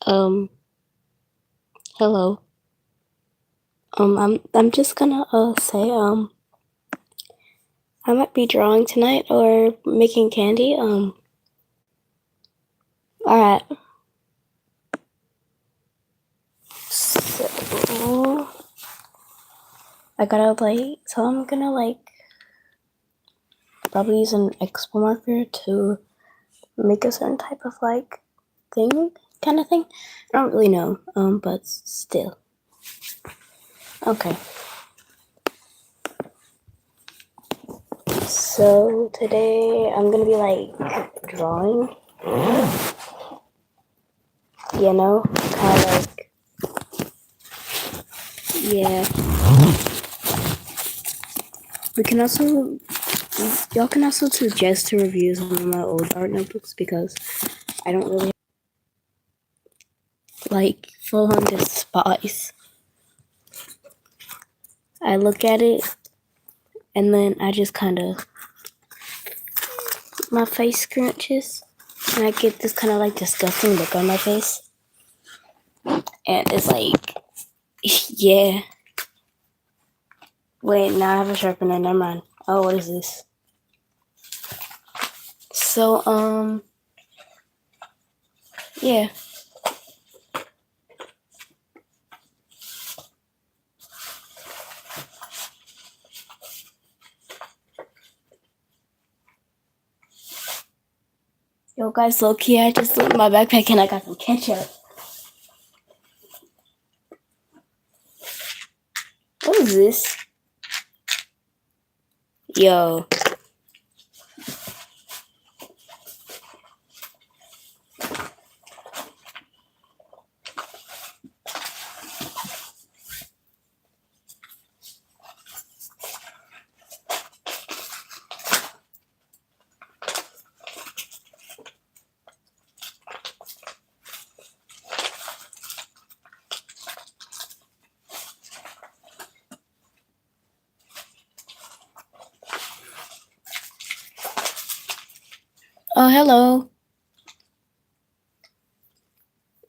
Um, Hello. I'm just gonna say I might be drawing tonight or making candy. All right. So I gotta so I'm gonna probably use an expo marker to make a certain type of thing, kind of thing. I don't really know. But still. Okay. So today I'm gonna be drawing. You know, kind of yeah. We can also Y'all can also suggest to review some of my old art notebooks because I don't really full on despise. I look at it and then I just kind of my face scrunches and I get this kind of disgusting look on my face, and it's yeah. Wait, now I have a sharpener. Never mind. Oh, what is this? So yeah. Yo, guys, low key, I just looked in my backpack and I got some ketchup. What is this? Yo. Oh, hello.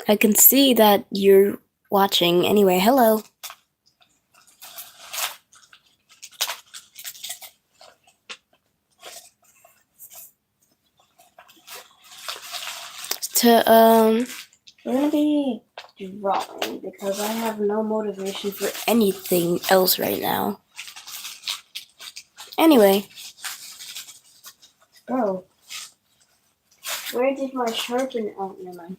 I can see that you're watching. Anyway, hello. We're gonna be drawing because I have no motivation for anything else right now. Anyway. Bro. Where did my sharpener? Oh, never mind.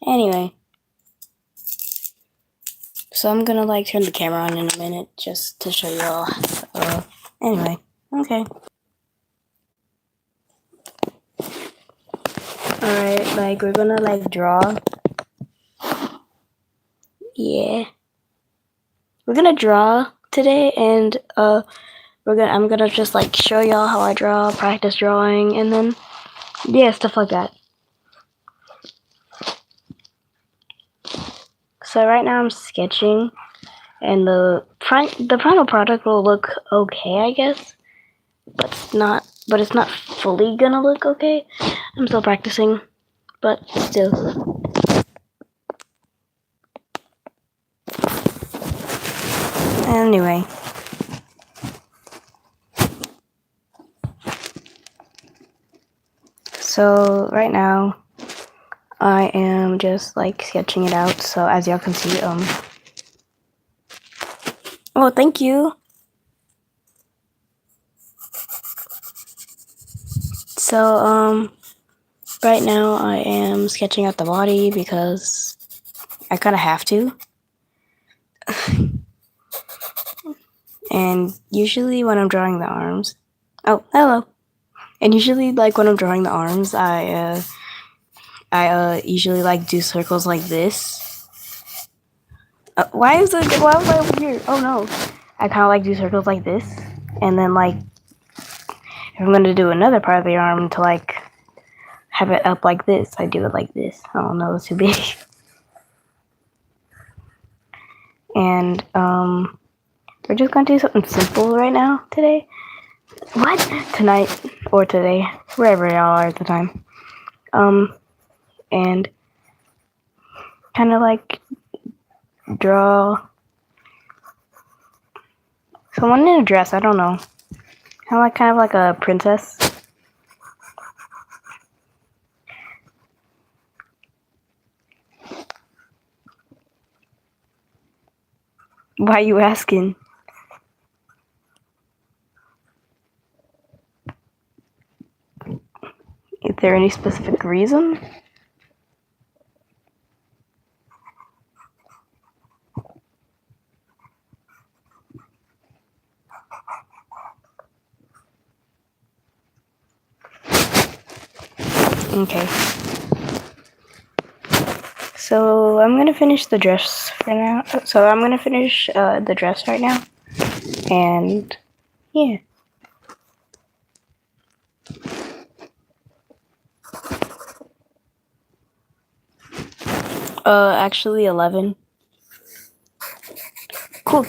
Anyway. So I'm gonna turn the camera on in a minute just to show you all. Anyway. Okay. Alright, we're gonna draw. Yeah. We're gonna draw today, and I'm gonna just show y'all how I draw, practice drawing, and then yeah, stuff like that. So right now I'm sketching, and the final product will look okay, I guess, but it's not fully gonna look okay. I'm still practicing, but still. Anyway. So right now I am just sketching it out. So as y'all can see, oh, thank you. So right now I am sketching out the body because I kind of have to. And usually when I'm drawing the arms, oh, hello. And usually when I'm drawing the arms, I usually do circles like this. Why was I over here? Oh no. I kind of do circles like this. And then if I'm going to do another part of the arm to have it up like this, I do it like this. I don't know, it's too big. And we're just going to do something simple right now today. What? Tonight or today, wherever y'all are at the time. and kind of like draw someone in a dress. I don't know. Kind of like a princess. Why are you asking? Is there any specific reason? Okay. So I'm gonna finish the dress for now. So I'm gonna finish the dress right now, and yeah. Actually 11. Cool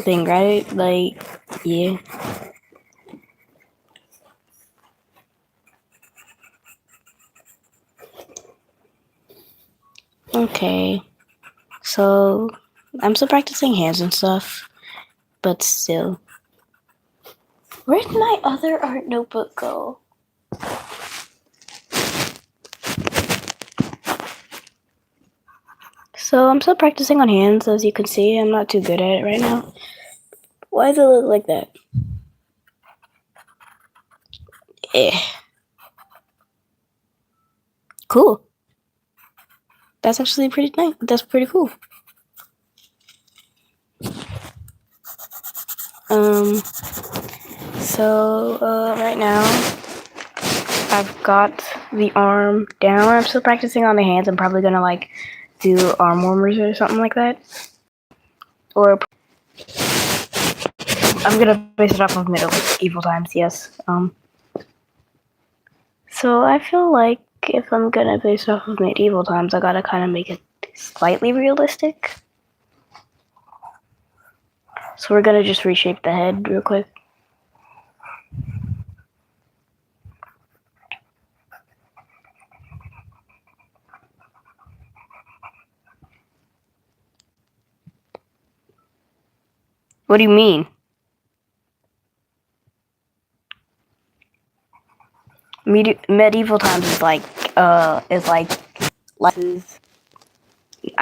thing, right? Like, yeah. Okay. So I'm still practicing hands and stuff, but still. Where did my other art notebook go? So I'm still practicing on hands, as you can see. I'm not too good at it right now. Why does it look like that? Eh. Cool. That's actually pretty nice. That's pretty cool. So right now I've got the arm down. I'm still practicing on the hands. I'm probably gonna like do arm warmers or something like that. Or I'm gonna base it off of medieval times, yes. So I feel like if I'm gonna base it off of medieval times, I gotta kind of make it slightly realistic. So we're gonna just reshape the head real quick. What do you mean? Medieval times is like I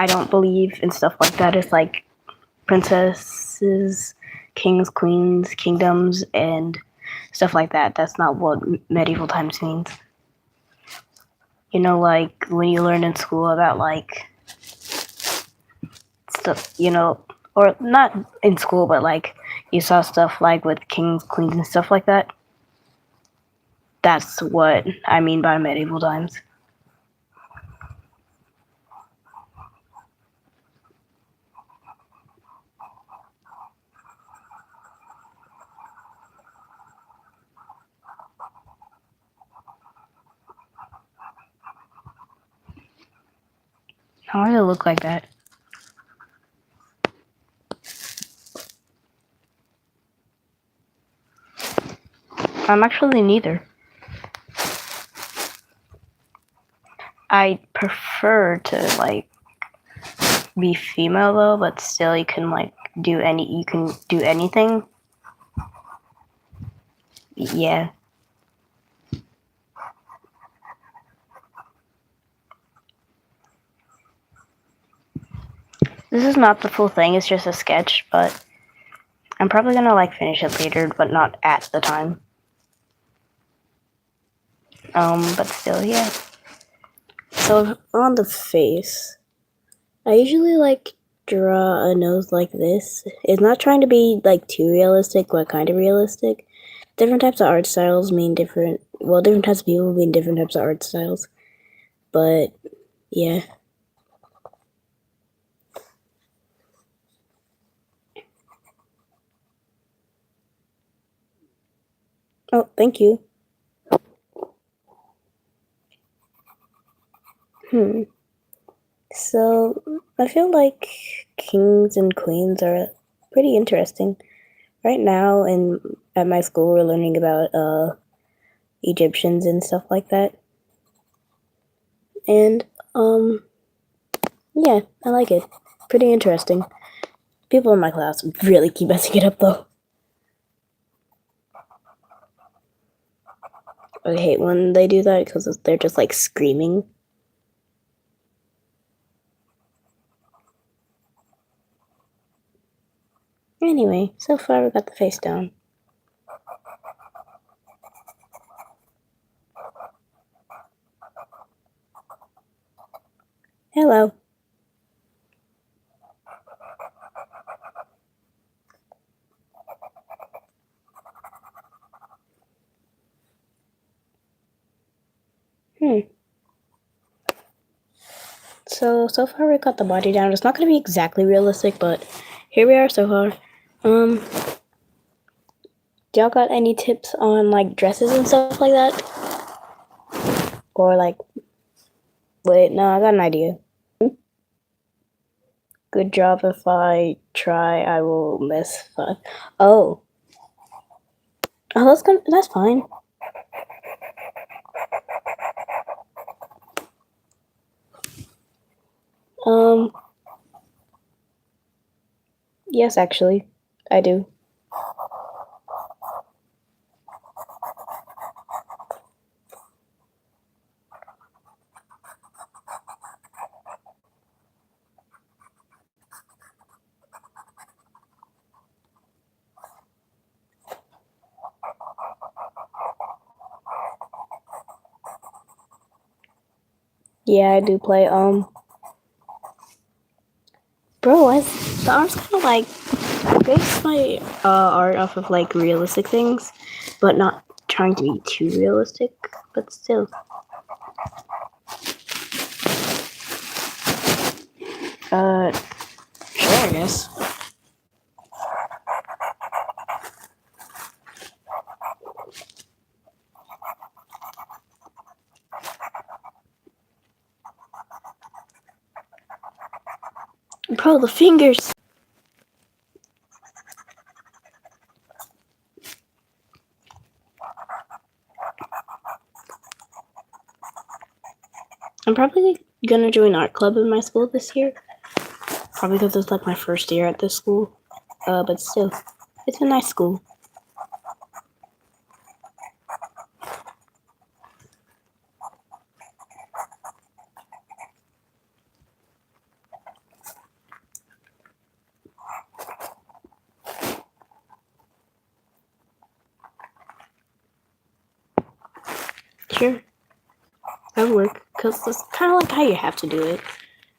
don't believe in stuff like that. It's like princesses, kings, queens, kingdoms, and stuff like that. That's not what medieval times means. You know, like when you learn in school about like stuff, you know, or not in school, but like you saw stuff like with kings, queens, and stuff like that. That's what I mean by medieval times. How does it look like that? I'm actually neither. I prefer to like be female though, but still you can do anything. Yeah. This is not the full thing, it's just a sketch, but I'm probably gonna like finish it later, but not at the time. But still, yeah. So on the face, I usually like draw a nose like this. It's not trying to be like too realistic, but kind of realistic. Different types of art styles mean different types of people mean different types of art styles. But yeah. Oh, thank you. So I feel like kings and queens are pretty interesting. Right now at my school we're learning about Egyptians and stuff like that. And Yeah, I like it. Pretty interesting. People in my class really keep messing it up, though. I hate when they do that because they're just like screaming. Anyway, so far we got the face down. Hello. So far we got the body down. It's not going to be exactly realistic, but here we are so far. Do y'all got any tips on like dresses and stuff like that? Or like, wait, no, I got an idea. Good job. If I try, I will miss 5. Oh, that's fine. Yes, actually, I do. Yeah, I do play. Bro, the art's kind of like I base my art off of like realistic things, but not trying to be too realistic. But still, sure, I guess. Bro, the fingers. I'm probably gonna join art club in my school this year. Probably because it's like my first year at this school. But still, it's a nice school. Sure, that would work. Cause it's kind of like how you have to do it.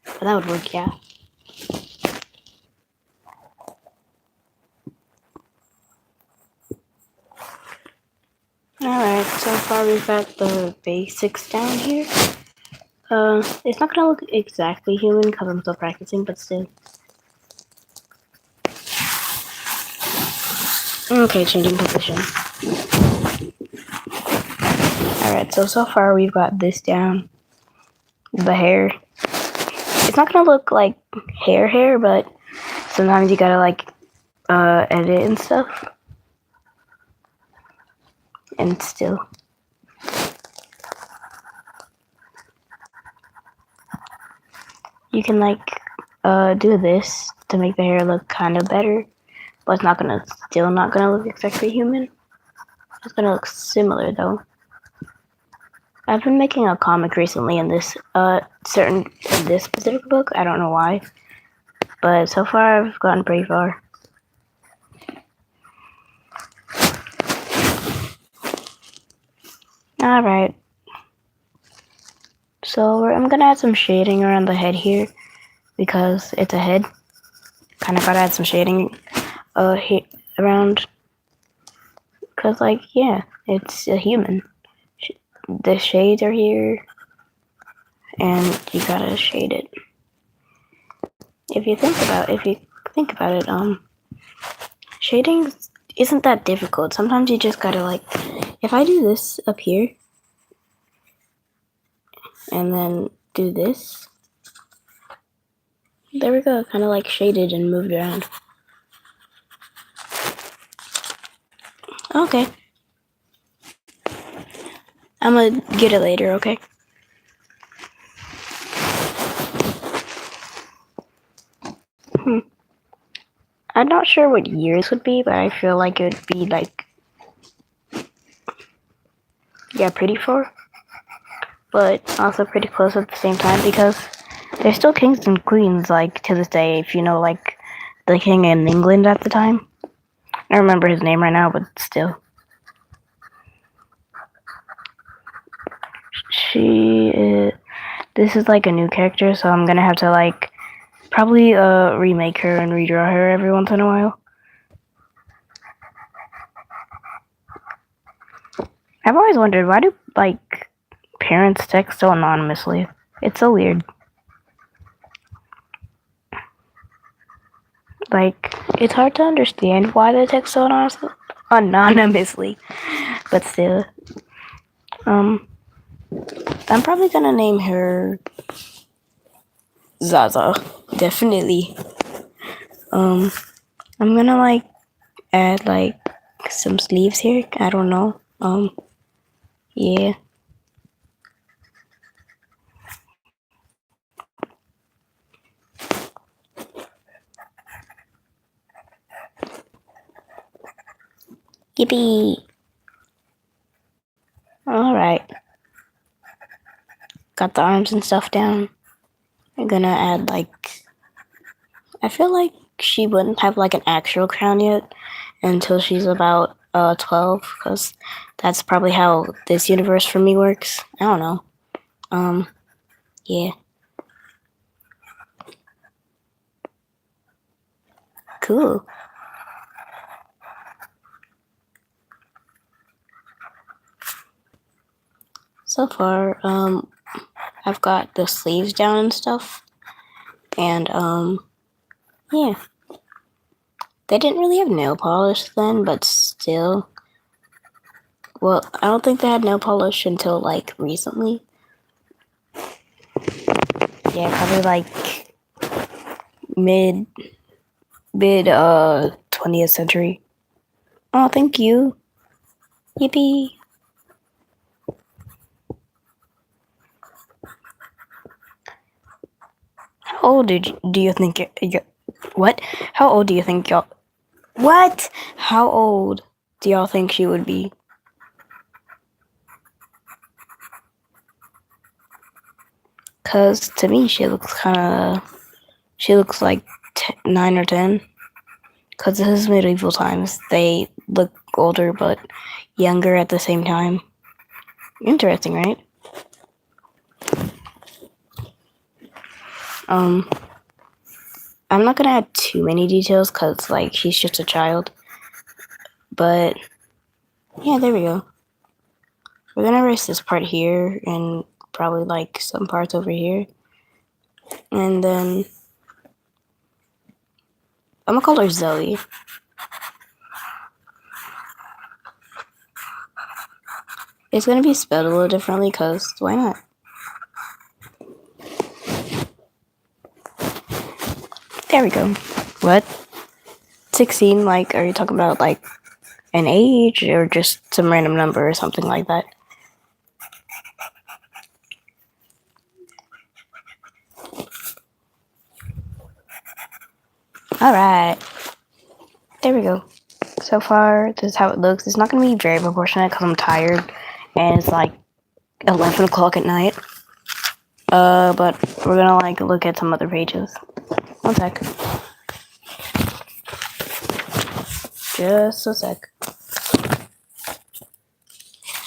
But that would work, yeah. Alright, so far we've got the basics down here. It's not gonna look exactly human because I'm still practicing, but still. Okay, changing position. Alright, so far we've got this down. The hair. It's not gonna look like hair, but sometimes you gotta like edit and stuff. And still. You can like do this to make the hair look kind of better, but it's still not gonna look exactly human. It's gonna look similar though. I've been making a comic recently in this specific book. I don't know why, but so far I've gotten pretty far. All right. So I'm gonna add some shading around the head here because it's a head. Kind of gotta add some shading around because like yeah, it's a human. The shades are here, and you gotta shade it. If you think about it, shading isn't that difficult. Sometimes you just gotta like, if I do this up here, and then do this, there we go, kind of like shaded and moved around. Okay. I'm gonna get it later, okay? I'm not sure what year this would be, but I feel like it would be like, yeah, pretty far, but also pretty close at the same time because they're still kings and queens, like, to this day, if you know, like, the king in England at the time. I don't remember his name right now, but still. This is, like, a new character, so I'm gonna have to, like, probably, remake her and redraw her every once in a while. I've always wondered, why do, like, parents text so anonymously? It's so weird. Like, it's hard to understand why they text so anonymously, but still. I'm probably gonna name her Zaza, definitely. I'm gonna, like, add, like, some sleeves here, I don't know, yeah. Yippee! Alright. Got the arms and stuff down. I'm gonna add, like, I feel like she wouldn't have, like, an actual crown yet until she's about 12, because that's probably how this universe for me works. I don't know. Yeah. Cool. So far, I've got the sleeves down and stuff, and, yeah. They didn't really have nail polish then, but still. Well, I don't think they had nail polish until, like, recently. Yeah, probably, like, mid 20th century. Oh, thank you. Yippee. How old do you think what? How old do you think y'all... What? How old do y'all think she would be? Cause to me, she looks like 9 or 10. Cause this is medieval times. They look older but younger at the same time. Interesting, right? I'm not gonna add too many details cause, like, she's just a child. But yeah, there we go. We're gonna erase this part here and probably, like, some parts over here. And then I'm gonna call her Zoe. It's gonna be spelled a little differently because why not? There we go. What? 16, like, are you talking about, like, an age or just some random number or something like that? Alright. There we go. So far, this is how it looks. It's not going to be very proportionate because I'm tired and it's like 11 o'clock at night. But we're going to, like, look at some other pages. One sec. Just a sec.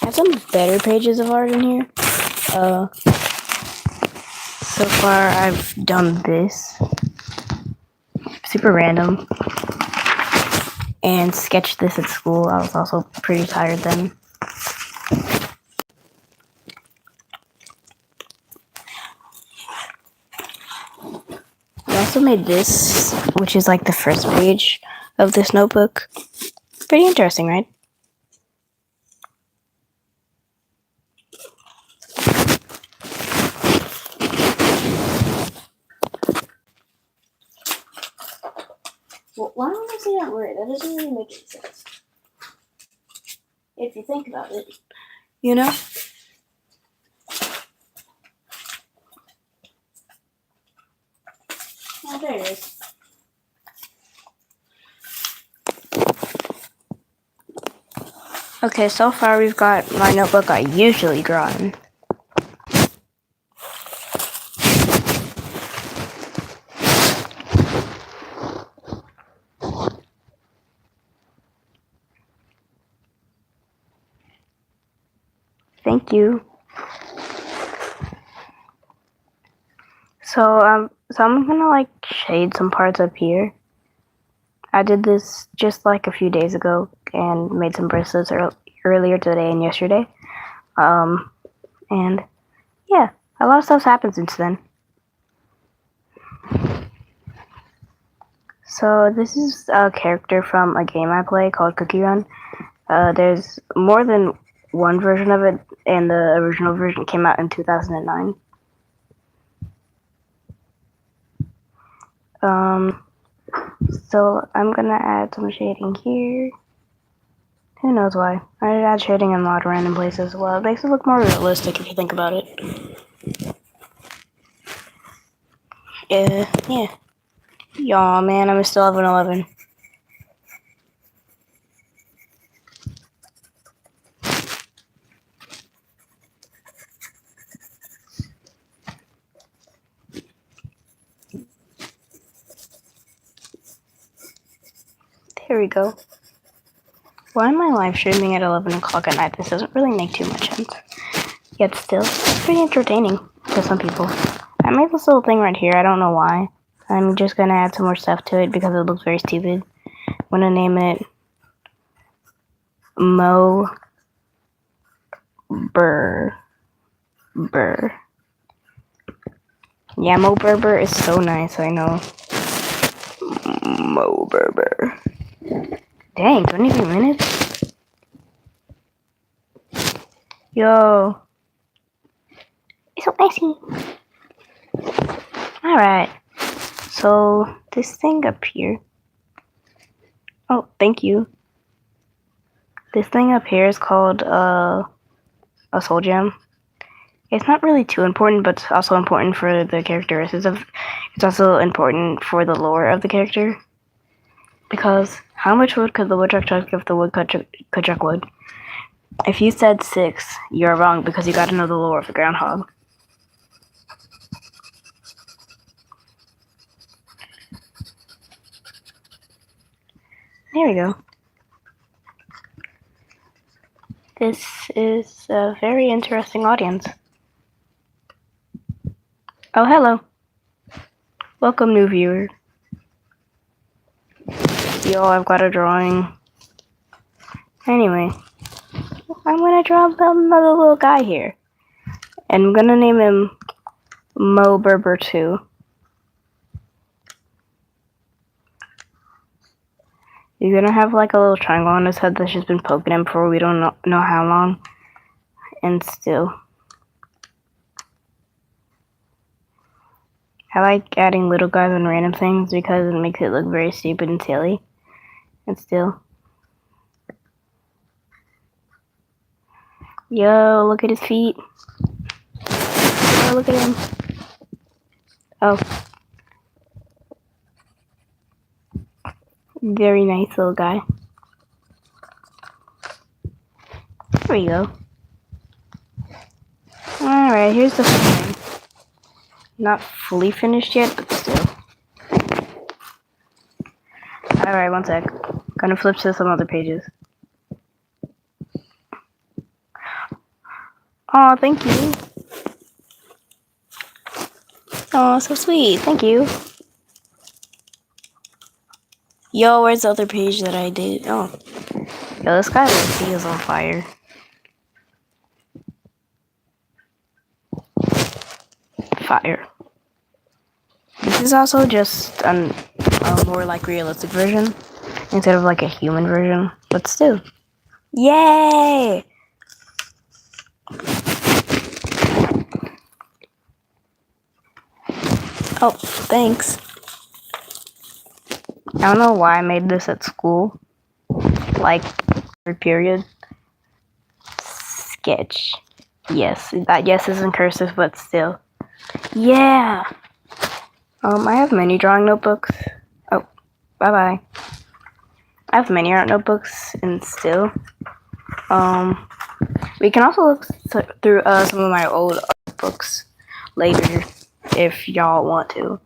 I have some better pages of art in here. So far, I've done this. Super random. And sketched this at school. I was also pretty tired then. I also made this, which is like the first page of this notebook. Pretty interesting, right? Well, why don't I say that word? That doesn't really make any sense. If you think about it. You know? Oh, there it is. Okay, so far we've got my notebook I usually draw in. Thank you. So I'm gonna like shade some parts up here. I did this just like a few days ago and made some bracelets earlier today and yesterday. And yeah, a lot of stuff's happened since then. So this is a character from a game I play called Cookie Run. There's more than one version of it, and the original version came out in 2009. So I'm gonna add some shading here. Who knows why? I add shading in a lot of random places. Well, it makes it look more realistic if you think about it. Yeah. Y'all, man, I'm still level 11. There we go. Why am I live streaming at 11 o'clock at night? This doesn't really make too much sense. Yet still, it's pretty entertaining to some people. I made this little thing right here. I don't know why. I'm just gonna add some more stuff to it because it looks very stupid. I'm gonna name it Mo Burr. Yeah, Mo Burr is so nice, I know. Mo Burr. Dang, 23 minutes? Yo. It's so messy. Alright. So, this thing up here. Oh, thank you. This thing up here is called a soul gem. It's not really too important, but it's also important for the characteristics of. It's also important for the lore of the character. Because how much wood could the woodchuck chuck if the woodchuck could chuck wood? If you said 6, you're wrong because you gotta know the lore of the groundhog. There we go. This is a very interesting audience. Oh, hello. Welcome, new viewer. Yo, I've got a drawing. Anyway, I'm gonna draw another little guy here. And I'm gonna name him Mo Berber 2. You're gonna have like a little triangle on his head that's just been poking him for we don't know how long. And still. I like adding little guys on random things because it makes it look very stupid and silly. And still. Yo, look at his feet. Yo, look at him. Oh. Very nice little guy. There we go. Alright, here's the thing. Not fully finished yet, but still. Alright, one sec. Gonna flip to some other pages. Aw, thank you. Aw, so sweet. Thank you. Yo, where's the other page that I did? Oh. Yo, this guy is on fire. Fire. This is also just a more like realistic version instead of like a human version, but still. Yay! Oh, thanks. I don't know why I made this at school. Like, period. Sketch. Yes, that yes is in cursive, but still. Yeah! I have many drawing notebooks. Oh, bye-bye. I have many art notebooks, and still. We can also look through some of my old art books later if y'all want to.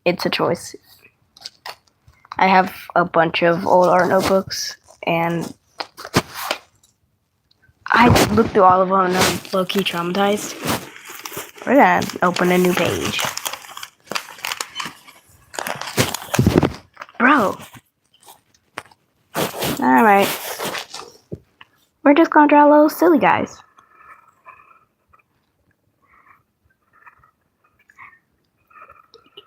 It's a choice. I have a bunch of old art notebooks, and I looked through all of them and I'm low-key traumatized. We're gonna open a new page. Bro. Alright. We're just gonna draw little silly guys.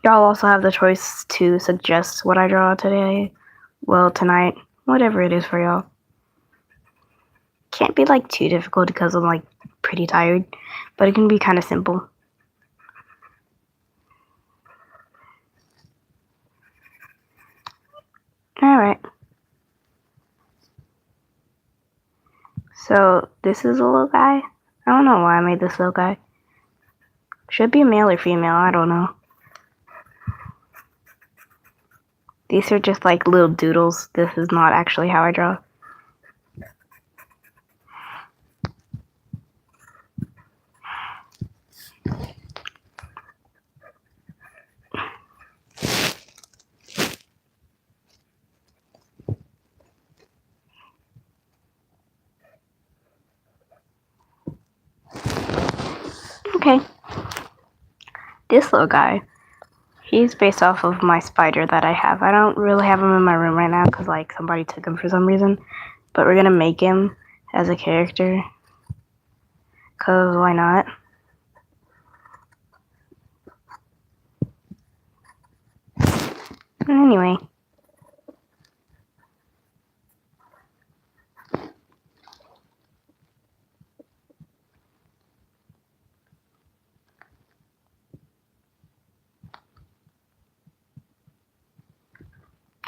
Y'all also have the choice to suggest what I draw today. Well, tonight. Whatever it is for y'all. Can't be like too difficult because I'm like pretty tired. But it can be kind of simple. Alright. So, this is a little guy. I don't know why I made this little guy. Should be male or female, I don't know. These are just like little doodles. This is not actually how I draw. Okay. This little guy, he's based off of my spider that I have. I don't really have him in my room right now because like somebody took him for some reason. But we're gonna make him as a character. Cause why not? Anyway.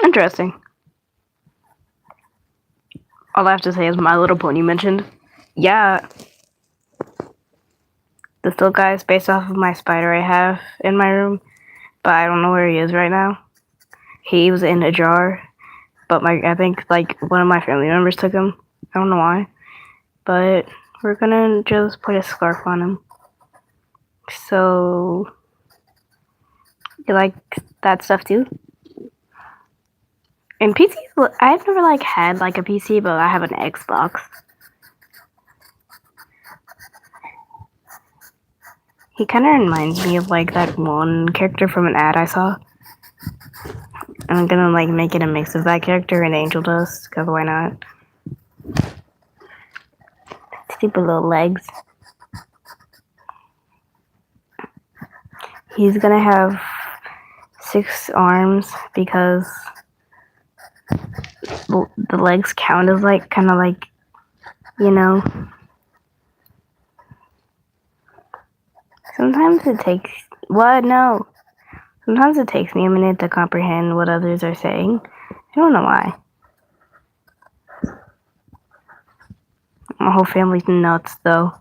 Interesting. All I have to say is My Little Pony mentioned. Yeah. This little guy is based off of my spider I have in my room. But I don't know where he is right now. He was in a jar. But I think like one of my family members took him. I don't know why. But we're gonna just put a scarf on him. So you like that stuff too? And PCs, I've never like had like a PC, but I have an Xbox. He kind of reminds me of like that one character from an ad I saw. I'm gonna like make it a mix of that character and Angel Dust, cause why not? Stupid little legs. He's gonna have 6 arms because the legs count as like kind of like, you know. Sometimes it takes no. Sometimes it takes me a minute to comprehend what others are saying. I don't know why. My whole family's nuts though.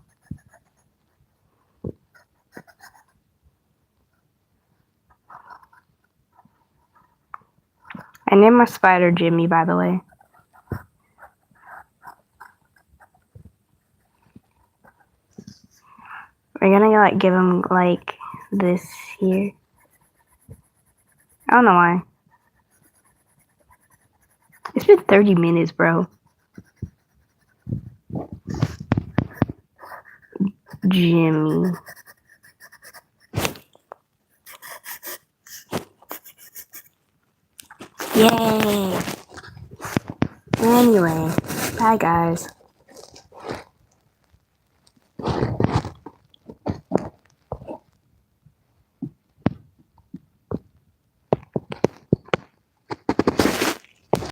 I named my spider Jimmy, by the way. We're gonna like give him like this here. I don't know why. It's been 30 minutes, bro. Jimmy. Yay. Anyway, bye guys.